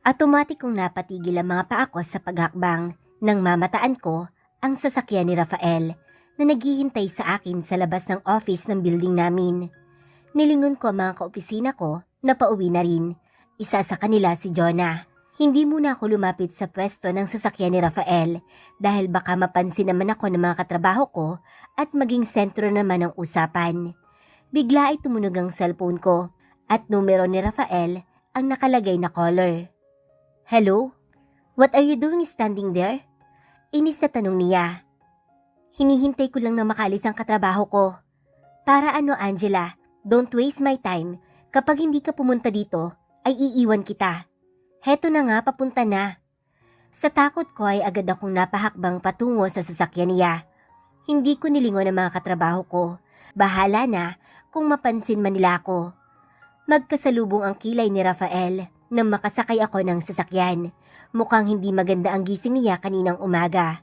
Automatic kong napatigil ang mga paa ko sa paghakbang nang mamataan ko ang sasakyan ni Rafael na naghihintay sa akin sa labas ng office ng building namin. Nilingon ko ang mga kaopisina ko na pauwi na rin. Isa sa kanila si Jonah. Hindi muna ako lumapit sa pwesto ng sasakyan ni Rafael dahil baka mapansin naman ako ng mga katrabaho ko at maging sentro naman ng usapan. Bigla ay tumunog ang cellphone ko at numero ni Rafael ang nakalagay na caller. "Hello? What are you doing standing there?" Inis na tanong niya. "Hinihintay ko lang na makalis ang katrabaho ko." "Para ano, Angela? Don't waste my time. Kapag hindi ka pumunta dito, ay iiwan kita." "Heto na nga, papunta na." Sa takot ko ay agad akong napahakbang patungo sa sasakyan niya. Hindi ko nilingon ang mga katrabaho ko. Bahala na kung mapansin man nila ako. Magkasalubong ang kilay ni Rafael nang makasakay ako ng sasakyan. Mukhang hindi maganda ang gising niya kaninang umaga.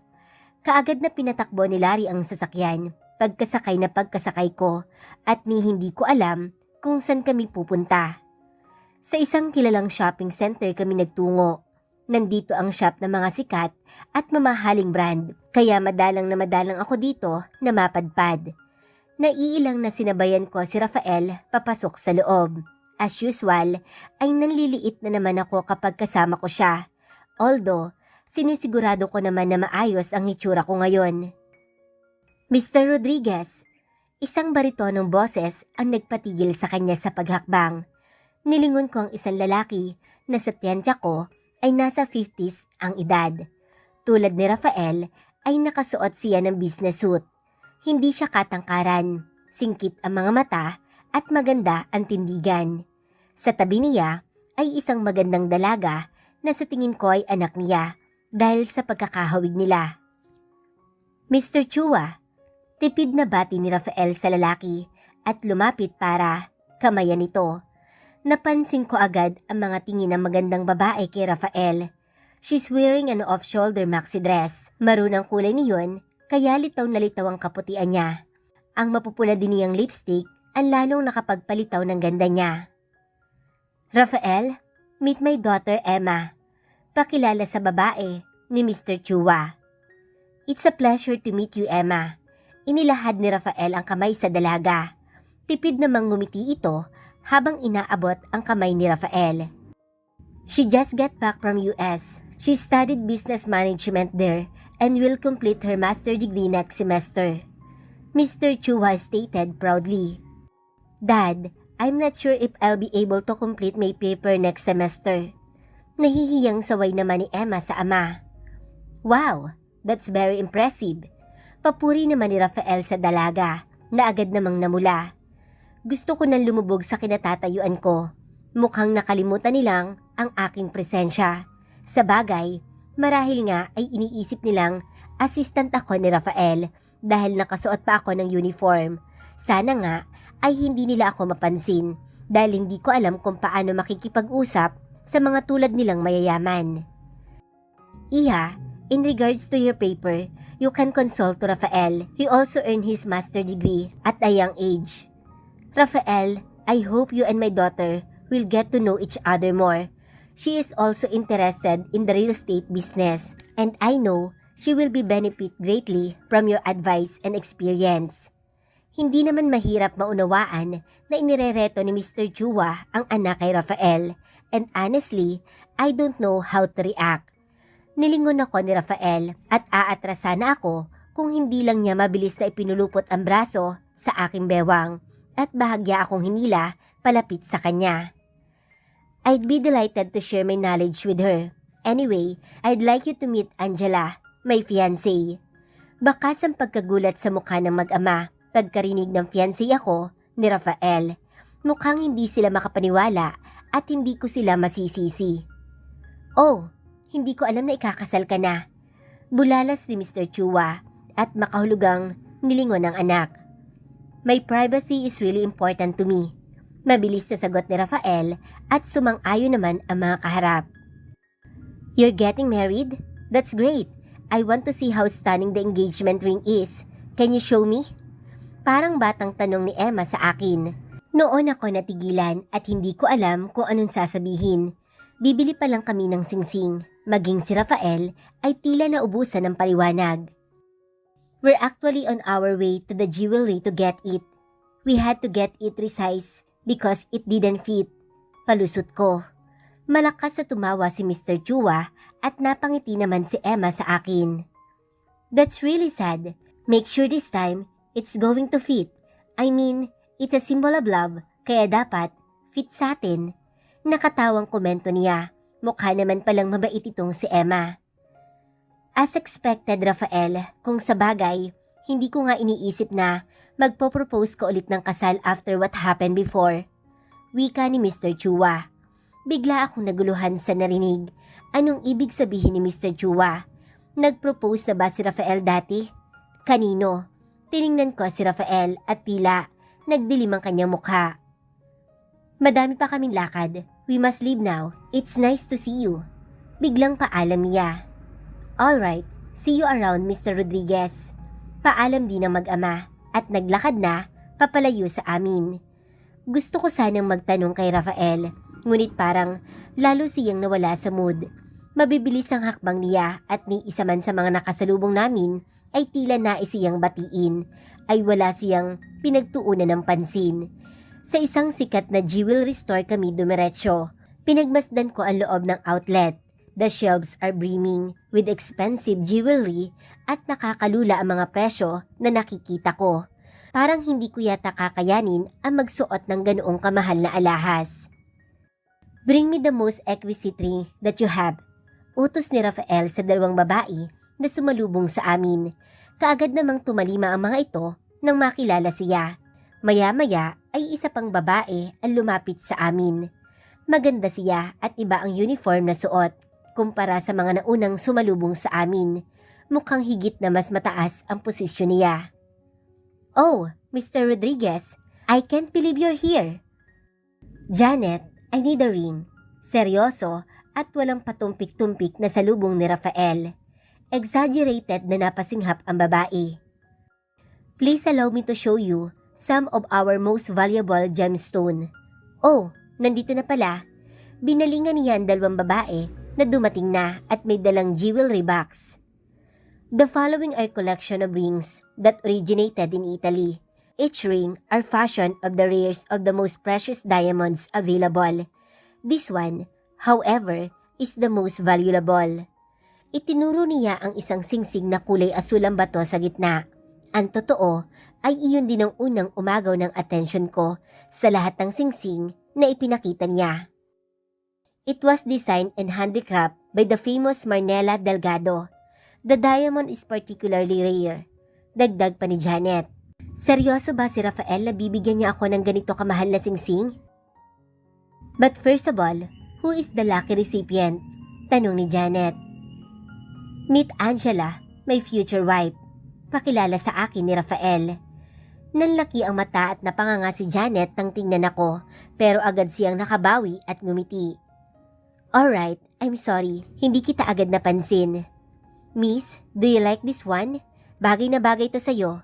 Kaagad na pinatakbo ni Larry ang sasakyan pagkasakay ko at hindi ko alam kung saan kami pupunta. Sa isang kilalang shopping center kami nagtungo. Nandito ang shop ng mga sikat at mamahaling brand, kaya madalang na madalang ako dito na mapadpad. Naiilang na sinabayan ko si Rafael papasok sa loob. As usual, ay nanliliit na naman ako kapag kasama ko siya. Although, sinisigurado ko naman na maayos ang itsura ko ngayon. "Mr. Rodriguez." Isang baritonong boses ang nagpatigil sa kanya sa paghakbang. Nilingon ko ang isang lalaki na sa tiyansya ko ay nasa 50s ang edad. Tulad ni Rafael ay nakasuot siya ng business suit. Hindi siya katangkaran, singkit ang mga mata at maganda ang tindigan. Sa tabi niya ay isang magandang dalaga na sa tingin ko ay anak niya dahil sa pagkakahawig nila. "Mr. Chua." Tipid na bati ni Rafael sa lalaki at lumapit para kamayan ito. Napansin ko agad ang mga tingin ng magandang babae kay Rafael. She's wearing an off-shoulder maxi dress. Maroon ang kulay niyon, kaya litaw na litaw ang kaputian niya. Ang mapupula din niyang lipstick ang lalong nakapagpalitaw ng ganda niya. "Rafael, meet my daughter Emma." Pakilala sa babae ni Mr. Chua. "It's a pleasure to meet you, Emma." Inilahad ni Rafael ang kamay sa dalaga. Tipid namang ngumiti ito habang inaabot ang kamay ni Rafael. "She just got back from US. She studied business management there and will complete her master degree next semester," Mr. Chua stated proudly. "Dad, I'm not sure if I'll be able to complete my paper next semester." Nahihiyang saway naman ni Emma sa ama. "Wow, that's very impressive." Papuri naman ni Rafael sa dalaga na agad namang namula. Gusto ko nang lumubog sa kinatatayuan ko. Mukhang nakalimutan nilang ang aking presensya. Sa bagay, marahil nga ay iniisip nilang assistant ako ni Rafael dahil nakasuot pa ako ng uniform. Sana nga ay hindi nila ako mapansin dahil hindi ko alam kung paano makikipag-usap sa mga tulad nilang mayayaman. "Iha, in regards to your paper, you can consult to Rafael. He also earned his master degree at a young age." "Rafael, I hope you and my daughter will get to know each other more. She is also interested in the real estate business and I know she will be benefit greatly from your advice and experience." Hindi naman mahirap maunawaan na inirereto ni Mr. Chua ang anak kay Rafael and honestly, I don't know how to react. Nilingon ako ni Rafael at aatrasa na ako kung hindi lang niya mabilis na ipinulupot ang braso sa aking bewang at bahagya akong hinila palapit sa kanya. "I'd be delighted to share my knowledge with her. Anyway, I'd like you to meet Angela, my fiancé." Bakas ang pagkagulat sa mukha ng mag-ama pagkarinig ng fiancé ako ni Rafael. Mukhang hindi sila makapaniwala at hindi ko sila masisisi. "Oh, hindi ko alam na ikakasal ka na." Bulalas ni Mr. Chua at makahulugang nilingon ng anak. "My privacy is really important to me." Mabilis na sagot ni Rafael at sumang-ayon naman ang mga kaharap. "You're getting married? That's great. I want to see how stunning the engagement ring is. Can you show me?" Parang batang tanong ni Emma sa akin. Noon ako natigilan at hindi ko alam kung anong sasabihin. Bibili pa lang kami ng singsing, maging si Rafael ay tila naubusan ng paliwanag. We're actually on our way to the jewelry to get it. We had to get it resized because it didn't fit. Palusot ko. Malakas na tumawa si Mr. Chua at napangiti naman si Emma sa akin. That's really sad. Make sure this time it's going to fit. I mean, it's a symbol of love, kaya dapat fit sa atin. Nakatawang komento niya. Mukha naman palang mabait itong si Emma. As expected, Rafael, kung sa bagay, hindi ko nga iniisip na magpo-propose ko ulit ng kasal after what happened before. Wika ni Mr. Chua. Bigla akong naguluhan sa narinig. Anong ibig sabihin ni Mr. Chua? Nag-propose na ba si Rafael dati? Kanino? Tiningnan ko si Rafael at tila nagdilim ang kanyang mukha. Madami pa kaming lakad. We must leave now. It's nice to see you. Biglang paalam niya. Alright, see you around Mr. Rodriguez. Paalam din ng mag-ama at naglakad na papalayo sa amin. Gusto ko sanang magtanong kay Rafael. Ngunit parang lalo siyang nawala sa mood. Mabibilis ang hakbang niya at ni isa man sa mga nakasalubong namin ay tila nais siyang batiin, ay wala siyang pinagtuunan ng pansin. Sa isang sikat na jewelry store kami dumiretso. Pinagmasdan ko ang loob ng outlet. The shelves are brimming with expensive jewelry at nakakalula ang mga presyo na nakikita ko. Parang hindi ko yata kakayanin ang magsuot ng ganoong kamahal na alahas. Bring me the most exquisite ring that you have. Utos ni Rafael sa dalawang babae na sumalubong sa amin. Kaagad namang tumalima ang mga ito nang makilala siya. Maya-maya ay isa pang babae ang lumapit sa amin. Maganda siya at iba ang uniform na suot kumpara sa mga naunang sumalubong sa amin. Mukhang higit na mas mataas ang posisyon niya. Oh, Mr. Rodriguez, I can't believe you're here. Janet, I need a ring. Seryoso at walang patumpik-tumpik na salubong ni Rafael. Exaggerated na napasinghap ang babae. Please allow me to show you some of our most valuable gemstone. Oh, nandito na pala. Binalingan niya ang dalawang babae na dumating na at may dalang jewelry box. The following are collection of rings that originated in Italy. Each ring are fashioned of the rarest of the most precious diamonds available. This one, however, is the most valuable. Itinuro niya ang isang singsing na kulay asul ang bato sa gitna. Ang totoo ay iyon din ang unang umagaw ng atensyon ko sa lahat ng singsing na ipinakita niya. It was designed and handicraft by the famous Marnella Delgado. The diamond is particularly rare. Dagdag pa ni Janet. Seryoso ba si Rafael na bibigyan niya ako ng ganito kamahal na singsing? But first of all, who is the lucky recipient? Tanong ni Janet. Meet Angela, my future wife. Pakilala sa akin ni Rafael. Nanlaki ang mata at napanganga si Janet nang tingnan ako, pero agad siyang nakabawi at ngumiti. Alright, I'm sorry, hindi kita agad napansin. Miss, do you like this one? Bagay na bagay to sa'yo.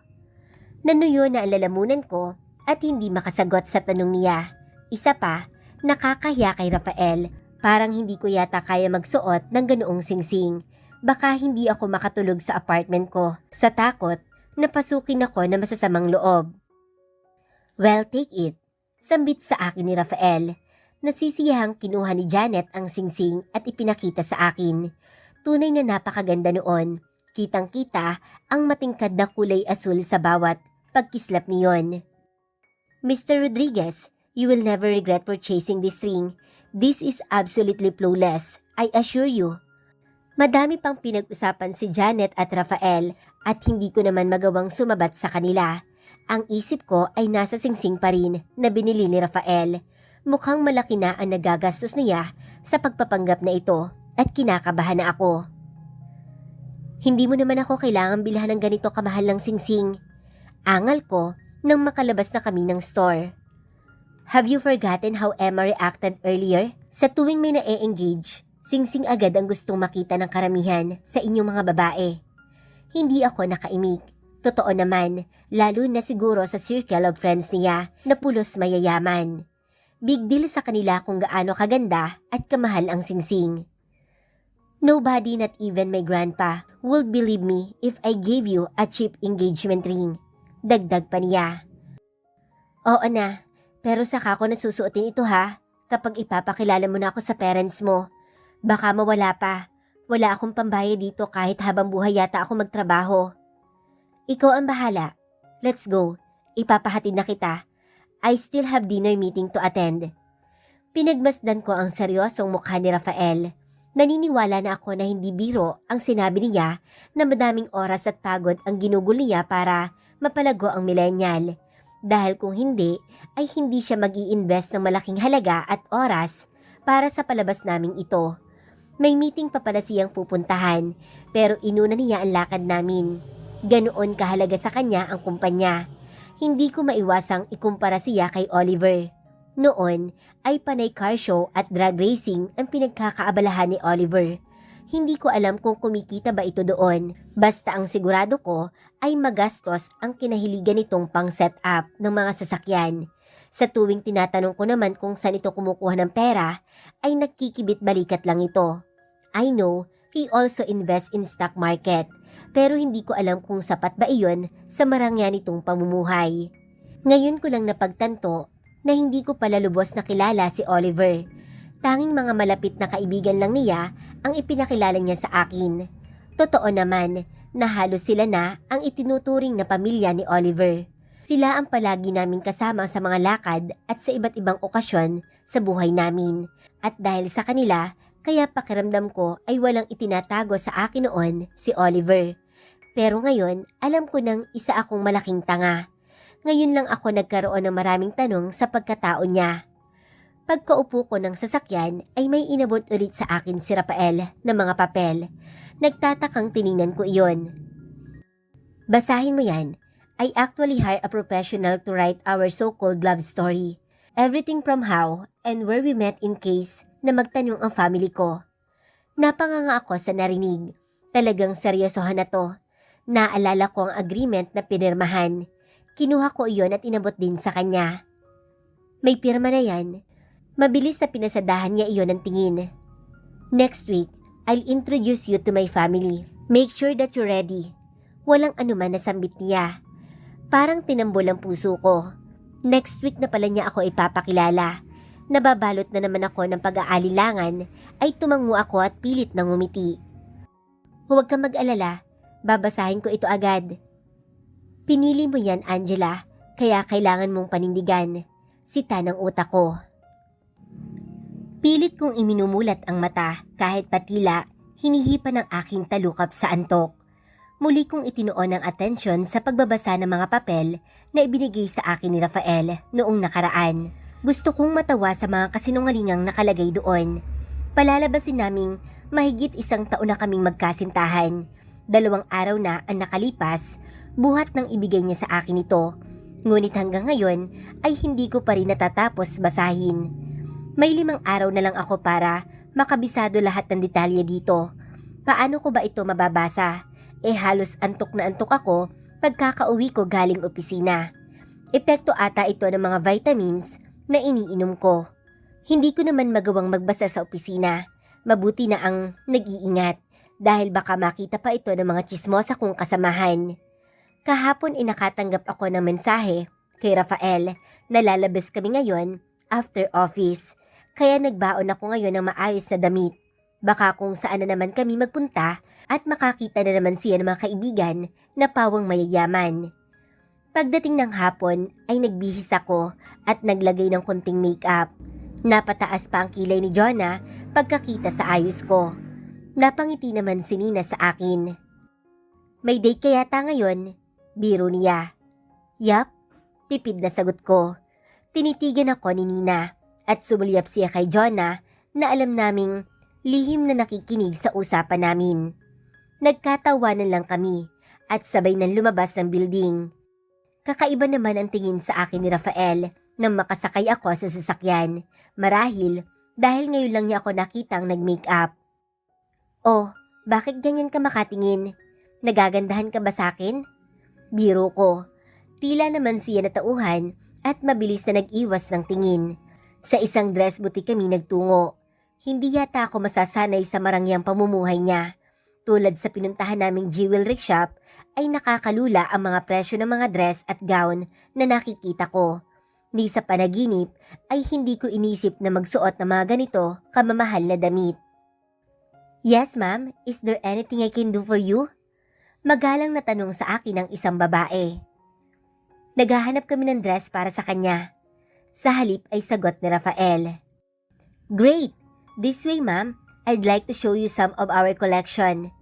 Nanuyo na ang lalamunan ko at hindi makasagot sa tanong niya. Isa pa, nakakahiya kay Rafael. Parang hindi ko yata kaya magsuot ng ganoong singsing. Baka hindi ako makatulog sa apartment ko sa takot na pasukin ako na masasamang loob. Well, take it. Sambit sa akin ni Rafael. Nasisiyahang kinuha ni Janet ang singsing at ipinakita sa akin. Tunay na napakaganda noon. Kitang-kita ang matingkad na kulay asul sa bawat pagkislap niyon. Mr. Rodriguez, you will never regret purchasing this ring. This is absolutely flawless, I assure you. Madami pang pinag-usapan si Janet at Rafael at hindi ko naman magawang sumabat sa kanila. Ang isip ko ay nasa singsing pa rin na binili ni Rafael. Mukhang malaki na ang nagagastos niya sa pagpapanggap na ito at kinakabahan na ako. Hindi mo naman ako kailangang bilhan ng ganito kamahal ng singsing. Angal ko nang makalabas na kami ng store. Have you forgotten how Emma reacted earlier? Sa tuwing may na-e-engage, singsing agad ang gustong makita ng karamihan sa inyong mga babae. Hindi ako nakaimik. Totoo naman, lalo na siguro sa circle of friends niya na pulos mayayaman. Big deal sa kanila kung gaano kaganda at kamahal ang singsing. Nobody, not even my grandpa, would believe me if I gave you a cheap engagement ring. Dagdag pa niya. Oo na, pero saka ko nasusuotin ito ha, kapag ipapakilala mo na ako sa parents mo. Baka mawala pa. Wala akong pambayad dito kahit habang buhay yata ako magtrabaho. Ikaw ang bahala. Let's go. Ipapahatid na kita. I still have dinner meeting to attend. Pinagmasdan ko ang seryosong mukha ni Rafael. Naniniwala na ako na hindi biro ang sinabi niya na madaming oras at pagod ang ginugol niya para mapalago ang millennial. Dahil kung hindi, ay hindi siya mag-i-invest ng malaking halaga at oras para sa palabas naming ito. May meeting pa pala siyang pupuntahan, pero inuna niya ang lakad namin. Ganoon kahalaga sa kanya ang kumpanya. Hindi ko maiwasang ikumpara siya kay Oliver. Noon ay panay car show at drag racing ang pinagkakaabalahan ni Oliver. Hindi ko alam kung kumikita ba ito doon. Basta ang sigurado ko ay magastos ang kinahiligan nitong pang set up ng mga sasakyan. Sa tuwing tinatanong ko naman kung saan ito kumukuha ng pera, ay nagkikibit balikat lang ito. I know he also invests in stock market, pero hindi ko alam kung sapat ba iyon sa marangya nitong pamumuhay. Ngayon ko lang napagtanto na hindi ko pala lubos na kilala si Oliver. Tanging mga malapit na kaibigan lang niya ang ipinakilala niya sa akin. Totoo naman na halos sila na ang itinuturing na pamilya ni Oliver. Sila ang palagi naming kasama sa mga lakad at sa iba't ibang okasyon sa buhay namin. At dahil sa kanila, kaya pakiramdam ko ay walang itinatago sa akin noon si Oliver. Pero ngayon, alam ko nang isa akong malaking tanga. Ngayon lang ako nagkaroon ng maraming tanong sa pagkatao niya. Pagkaupo ko ng sasakyan ay may inabot ulit sa akin si Rafael ng mga papel. Nagtatakang tiningnan ko iyon. Basahin mo yan. I actually hired a professional to write our so-called love story. Everything from how and where we met in case na magtanong ang family ko. Napanganga ako sa narinig. Talagang seryosohan na to. Naalala ko ang agreement na pinirmahan. Kinuha ko iyon at inabot din sa kanya. May pirma na yan. Mabilis na pinasadahan niya iyon ng tingin. Next week, I'll introduce you to my family. Make sure that you're ready. Walang anuman na sambit niya. Parang tinambol ang puso ko. Next week na pala niya ako ipapakilala. Nababalot na naman ako ng pag-aalilangan ay tumango ako at pilit na ngumiti. Huwag kang mag-alala, babasahin ko ito agad. Pinili mo yan, Angela, kaya kailangan mong panindigan. Sita ng utak ko. Pilit kong iminumulat ang mata kahit patila hinihipa ng aking talukap sa antok. Muli kong itinuon ang atensyon sa pagbabasa ng mga papel na ibinigay sa akin ni Rafael noong nakaraan. Gusto kong matawa sa mga kasinungalingang nakalagay doon. Palalabasin naming mahigit 1 taon na kaming magkasintahan. 2 araw na ang nakalipas, buhat ng ibigay niya sa akin ito. Ngunit hanggang ngayon ay hindi ko pa rin natatapos basahin. May 5 araw na lang ako para makabisado lahat ng detalye dito. Paano ko ba ito mababasa? Halos antok na antok ako pagkakauwi ko galing opisina. Epekto ata ito ng mga vitamins na iniinom ko. Hindi ko naman magawang magbasa sa opisina. Mabuti na ang nag-iingat dahil baka makita pa ito ng mga tsismosa kong kasamahan. Kahapon nakatanggap ako ng mensahe kay Rafael na lalabas kami ngayon after office. Kaya nagbaon ako ngayon ng maayos na damit. Baka kung saan na naman kami magpunta at makakita na naman siya ng mga kaibigan na pawang mayayaman. Pagdating ng hapon ay nagbihis ako at naglagay ng konting makeup. Napataas pa ang kilay ni Jonah pagkakita sa ayos ko. Napangiti naman si Nina sa akin. May date kaya yata ngayon? Biro niya. Yap, tipid na sagot ko. Tinitigan ako ni Nina at sumulyap siya kay Jonah na alam naming lihim na nakikinig sa usapan namin. Nagkatawanan lang kami at sabay nang lumabas ng building. Kakaiba naman ang tingin sa akin ni Rafael nang makasakay ako sa sasakyan. Marahil dahil ngayon lang niya ako nakitang nag-makeup. Oh, bakit ganyan ka makatingin? Nagagandahan ka ba sa akin? Biro ko. Tila naman siya natauhan at mabilis na nag-iwas ng tingin. Sa isang dress boutique kami nagtungo. Hindi yata ako masasanay sa marangyang pamumuhay niya. Tulad sa pinuntahan naming jewelry shop, ay nakakalula ang mga presyo ng mga dress at gown na nakikita ko. Ni sa panaginip ay hindi ko inisip na magsuot ng mga ganito kamamahal na damit. Yes ma'am, is there anything I can do for you? Magalang na tanong sa akin ng isang babae. Naghahanap kami ng dress para sa kanya. Sa halip ay sagot ni Rafael. Great! This way ma'am, I'd like to show you some of our collection.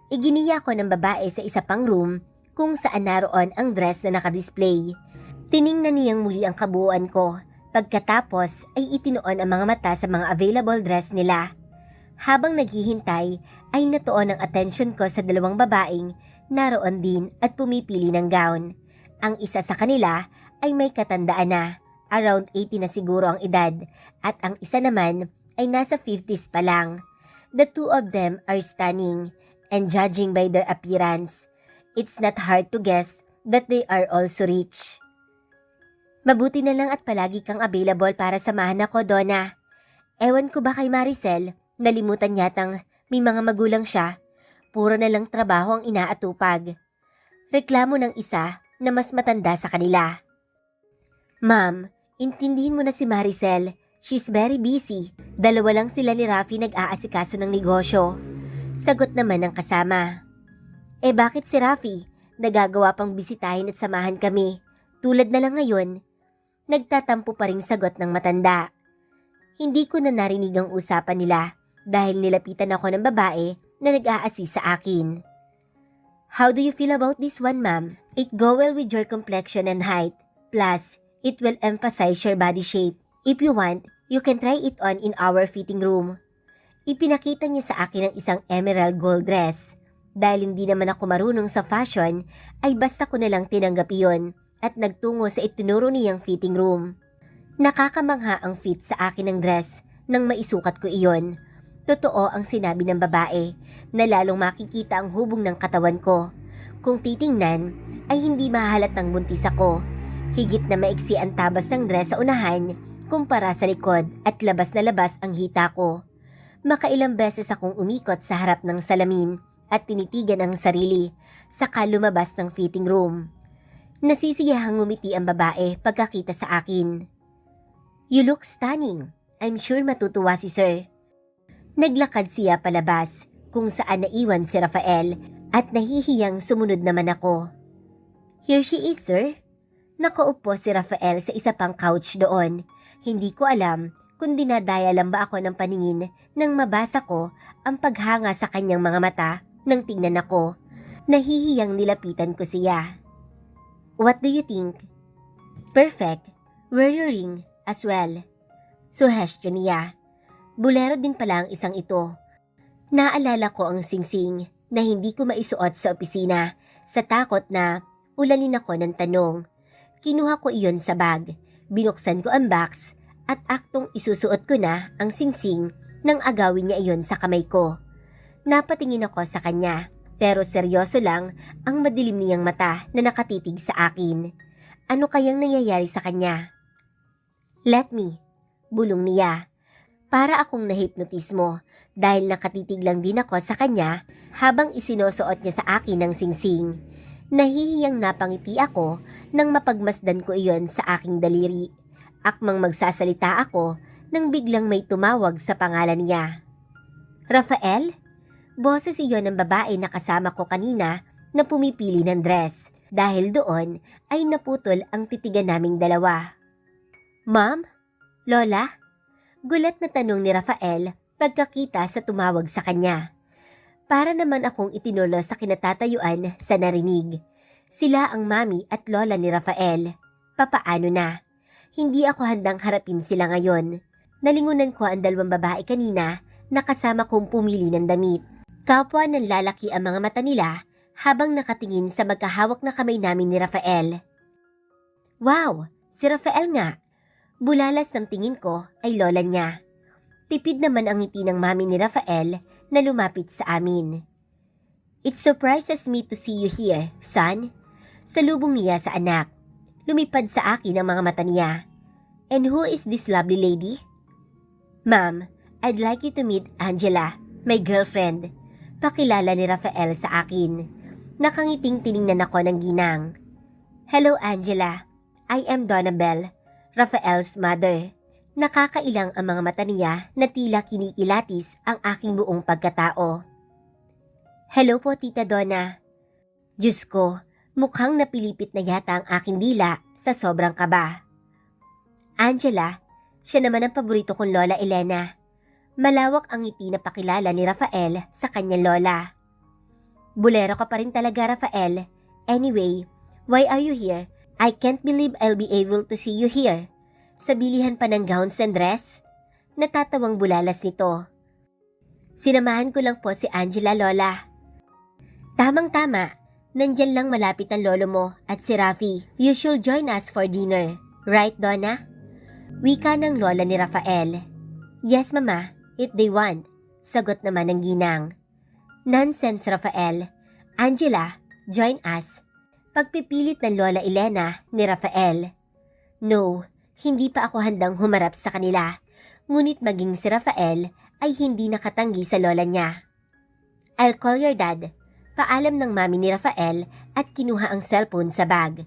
Iginiya ko ng babae sa isa pang room kung saan naroon ang dress na nakadisplay. Tiningnan niyang muli ang kabuuan ko. Pagkatapos ay itinoon ang mga mata sa mga available dress nila. Habang naghihintay ay natuon ang atensyon ko sa dalawang babaeng naroon din at pumipili ng gown. Ang isa sa kanila ay may katandaan na, around 80 na siguro ang edad, at ang isa naman ay nasa 50s pa lang. The two of them are stunning, and judging by their appearance, it's not hard to guess that they are also rich. Mabuti na lang at palagi kang available para samahan ako, Donna. Ewan ko ba kay Maricel, nalimutan yatang may mga magulang siya. Puro na lang trabaho ang inaatupag. Reklamo ng isa na mas matanda sa kanila. Ma'am, intindihin mo na si Maricel. She's very busy. Dalawa lang sila ni Rafi nag-aasikaso ng negosyo. Sagot naman ng kasama. Bakit si Rafi? Nagagawa pang bisitahin at samahan kami. Tulad na lang ngayon. Nagtatampo pa ring sagot ng matanda. Hindi ko na narinig ang usapan nila dahil nilapitan ako ng babae na nag-a-assist sa akin. How do you feel about this one, ma'am? It go well with your complexion and height. Plus, it will emphasize your body shape. If you want, you can try it on in our fitting room. Ipinakita niya sa akin ang isang emerald gold dress. Dahil hindi naman ako marunong sa fashion, ay basta ko nalang tinanggap iyon at nagtungo sa itinuro niyang fitting room. Nakakamangha ang fit sa akin ng dress nang maisukat ko iyon. Totoo ang sinabi ng babae na lalong makikita ang hubog ng katawan ko. Kung titingnan, ay hindi mahalatang buntis ako. Higit na maiksi ang tabas ng dress sa unahan kumpara sa likod at labas na labas ang hita ko. Makailang beses akong umikot sa harap ng salamin at tinitigan ang sarili, saka lumabas ng fitting room. Nasisiyahang ngumiti ang babae pagkakita sa akin. You look stunning. I'm sure matutuwa si sir. Naglakad siya palabas kung saan naiwan si Rafael at nahihiyang sumunod naman ako. Here she is, sir. Nakaupo si Rafael sa isa pang couch doon. Hindi ko alam kung dinadaya lang ba ako ng paningin nang mabasa ko ang paghanga sa kanyang mga mata nang tingnan ako. Nahihiyang nilapitan ko siya. What do you think? Perfect. Wear your ring as well. Suhestyon niya. Bulero din pala ang isang ito. Naalala ko ang singsing na hindi ko maisuot sa opisina sa takot na ulanin ako ng tanong. Kinuha ko iyon sa bag. Binuksan ko ang box at aktong isusuot ko na ang singsing nang agawin niya iyon sa kamay ko. Napatingin ako sa kanya pero seryoso lang ang madilim niyang mata na nakatitig sa akin. Ano kayang nangyayari sa kanya? Let me, bulong niya. Para akong nahipnotismo dahil nakatitig lang din ako sa kanya habang isinusuot niya sa akin ang singsing. Nahihiyang napangiti ako nang mapagmasdan ko iyon sa aking daliri. Akmang magsasalita ako nang biglang may tumawag sa pangalan niya. Rafael? Boses iyon ng babae na kasama ko kanina na pumipili ng dress. Dahil doon ay naputol ang titigan naming dalawa. Ma'am? Lola? Gulat na tanong ni Rafael pagkakita sa tumawag sa kanya. Para naman akong itinulo sa kinatatayuan sa narinig. Sila ang mami at lola ni Rafael. Papaano na? Hindi ako handang harapin sila ngayon. Nalingunan ko ang dalawang babae kanina na kasama kong pumili ng damit. Kapwa ng lalaki ang mga mata nila habang nakatingin sa magkahawak na kamay namin ni Rafael. Wow! Si Rafael nga! Bulalas ng tingin ko ay lola niya. Tipid naman ang ngiti ng mami ni Rafael na lumapit sa amin. It surprises me to see you here, son. Salubong niya sa anak. Lumipad sa akin ang mga mata niya. And who is this lovely lady? Ma'am, I'd like you to meet Angela, my girlfriend. Pakilala ni Rafael sa akin. Nakangiting tiningnan ako ng ginang. Hello Angela, I am Donabel, Rafael's mother. Nakakailang ang mga mata niya na tila kinikilatis ang aking buong pagkatao. Hello po Tita Donna. Diyos ko, mukhang napilipit na yata ang aking dila sa sobrang kaba. Angela, siya naman ang paborito kong Lola Elena. Malawak ang ngiti na pakilala ni Rafael sa kanyang lola. Bulero ka pa rin talaga Rafael. Anyway, why are you here? I can't believe I'll be able to see you here. Sa bilihan pa ng gowns and dress? Natatawang bulalas nito. Sinamahan ko lang po si Angela Lola. Tamang-tama, nandyan lang malapit ang lolo mo at si Rafi. You should join us for dinner. Right Donna? Wika ng lola ni Rafael. Yes mama, if they want. Sagot naman ng ginang. Nonsense Rafael. Angela, join us. Pagpipilit ng Lola Elena ni Rafael. No, hindi pa ako handang humarap sa kanila. Ngunit maging si Rafael ay hindi nakatanggi sa lola niya. I'll call your dad. Paalam ng mami ni Rafael at kinuha ang cellphone sa bag.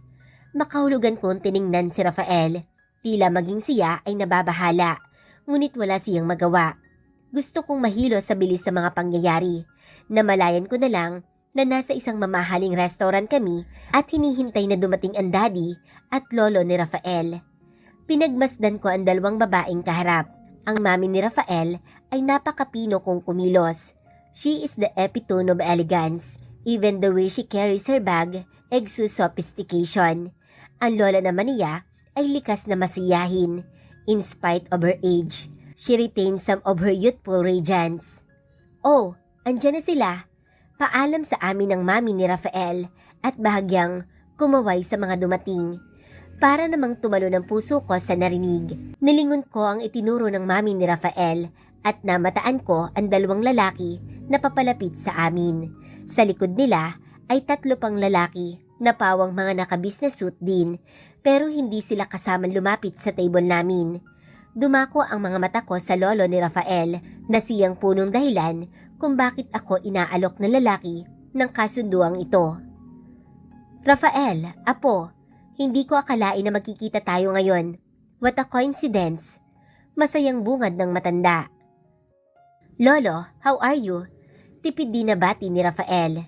Makahulugan kong tiningnan si Rafael. Tila maging siya ay nababahala, ngunit wala siyang magawa. Gusto kong mahilo sa bilis sa mga pangyayari. Namalayan ko na lang na nasa isang mamahaling restaurant kami at hinihintay na dumating ang daddy at lolo ni Rafael. Pinagmasdan ko ang dalawang babaeng kaharap. Ang mami ni Rafael ay napakapino kong kumilos. She is the epitome of elegance. Even the way she carries her bag exudes sophistication. Ang lola naman niya ay likas na masiyahin. In spite of her age, she retains some of her youthful radiance. Oh, andyan na sila. Paalam sa amin ng mami ni Rafael at bahagyang kumaway sa mga dumating. Para namang tumalo ng puso ko sa narinig. Nilingon ko ang itinuro ng mami ni Rafael at namataan ko ang dalawang lalaki na papalapit sa amin. Sa likod nila ay 3 pang lalaki na pawang mga naka-business suit din, pero hindi sila kasamang lumapit sa table namin. Dumako ang mga mata ko sa lolo ni Rafael na siyang punong dahilan kung bakit ako inaalok ng lalaki ng kasunduang ito. Rafael, apo, hindi ko akalain na magkikita tayo ngayon. What a coincidence. Masayang bungad ng matanda. Lolo, how are you? Tipid din na bati ni Rafael.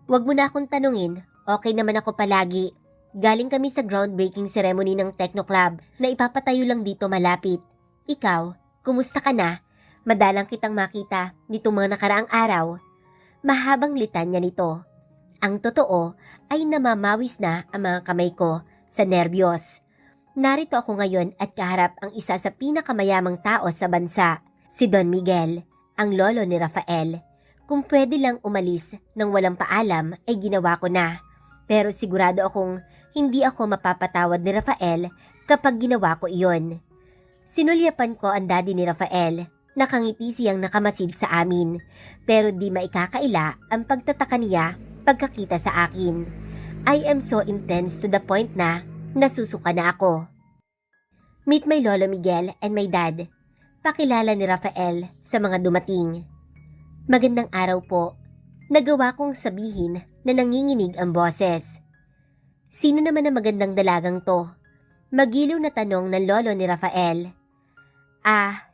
Wag mo na akong tanungin. Okay naman ako palagi. Galing kami sa groundbreaking ceremony ng Techno Club na ipapatayo lang dito malapit. Ikaw, kumusta ka na? Madalang kitang makita nitong mga nakaraang araw. Mahabang litanya nito. Ang totoo ay namamawis na ang mga kamay ko sa nerbiyos. Narito ako ngayon at kaharap ang isa sa pinakamayamang tao sa bansa, si Don Miguel, ang lolo ni Rafael. Kung pwede lang umalis nang walang paalam ay ginawa ko na. Pero sigurado akong hindi ako mapapatawad ni Rafael kapag ginawa ko iyon. Sinulyapan ko ang daddy ni Rafael. Nakangiti siyang nakamasid sa amin. Pero di maikakaila ang pagtataka niya pagkakita sa akin. I am so intense to the point na nasusuka na ako. Meet my Lolo Miguel and my dad. Pakilala ni Rafael sa mga dumating. Magandang araw po. Nagawa kong sabihin na nanginginig ang boses. Sino naman ang magandang dalagang to? Magiliw na tanong ng lolo ni Rafael.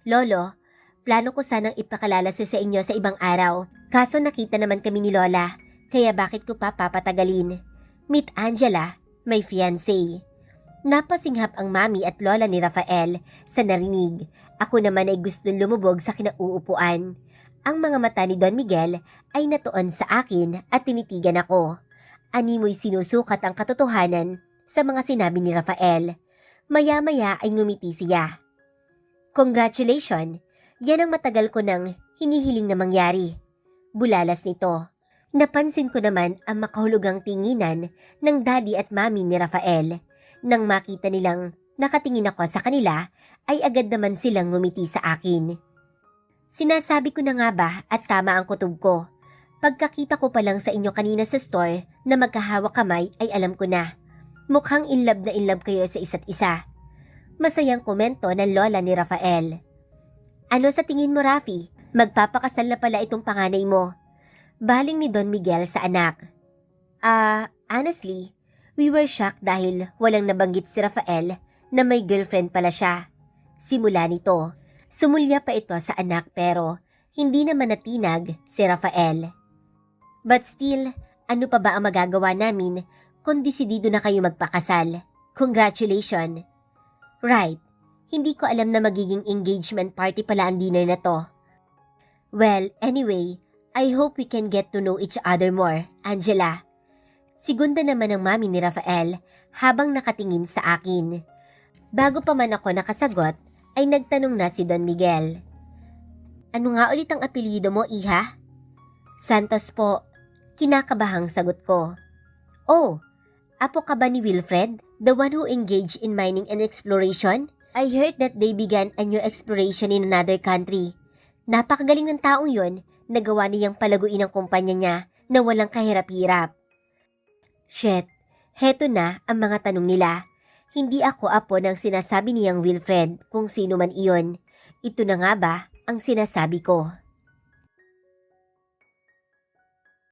Lolo, plano ko sanang ipakalala sa inyo sa ibang araw. Kaso nakita naman kami ni Lola, kaya bakit ko pa papatagalin? Meet Angela, my fiancé. Napasinghap ang mami at lola ni Rafael sa narinig. Ako naman ay gustong lumubog sa kinauupuan. Ang mga mata ni Don Miguel ay natuon sa akin at tinitigan ako. Animoy sinusukat ang katotohanan sa mga sinabi ni Rafael. Maya-maya ay ngumiti siya. Congratulations! Yan ang matagal ko nang hinihiling na mangyari. Bulalas nito. Napansin ko naman ang makahulugang tinginan ng daddy at mami ni Rafael. Nang makita nilang nakatingin ako sa kanila, ay agad naman silang ngumiti sa akin. Sinasabi ko na nga ba at tama ang kutob ko. Pagkakita ko pa lang sa inyo kanina sa store na magkahawak kamay ay alam ko na. Mukhang in love na in love kayo sa isa't isa. Masayang komento ng lola ni Rafael. Ano sa tingin mo, Rafi? Magpapakasal na pala itong panganay mo. Baling ni Don Miguel sa anak. Honestly, we were shocked dahil walang nabanggit si Rafael na may girlfriend pala siya. Simula nito, sumulya pa ito sa anak pero hindi naman natinag si Rafael. But still, ano pa ba ang magagawa namin kung desidido na kayo magpakasal? Congratulations! Right, hindi ko alam na magiging engagement party pala ang dinner na to. Well, anyway, I hope we can get to know each other more, Angela. Sigunda naman ang mami ni Rafael habang nakatingin sa akin. Bago pa man ako nakasagot, ay nagtanong na si Don Miguel. Ano nga ulit ang apelyido mo, Iha? Santos po, kinakabahang sagot ko. Oh, apo ka ba ni Wilfred, the one who engaged in mining and exploration? I heard that they began a new exploration in another country. Napakagaling ng taong yon, nagawa niyang palaguin ang kumpanya niya na walang kahirap-hirap. Shit, heto na ang mga tanong nila. Hindi ako apo ng sinasabi niyang Wilfred kung sino man iyon. Ito na nga ba ang sinasabi ko?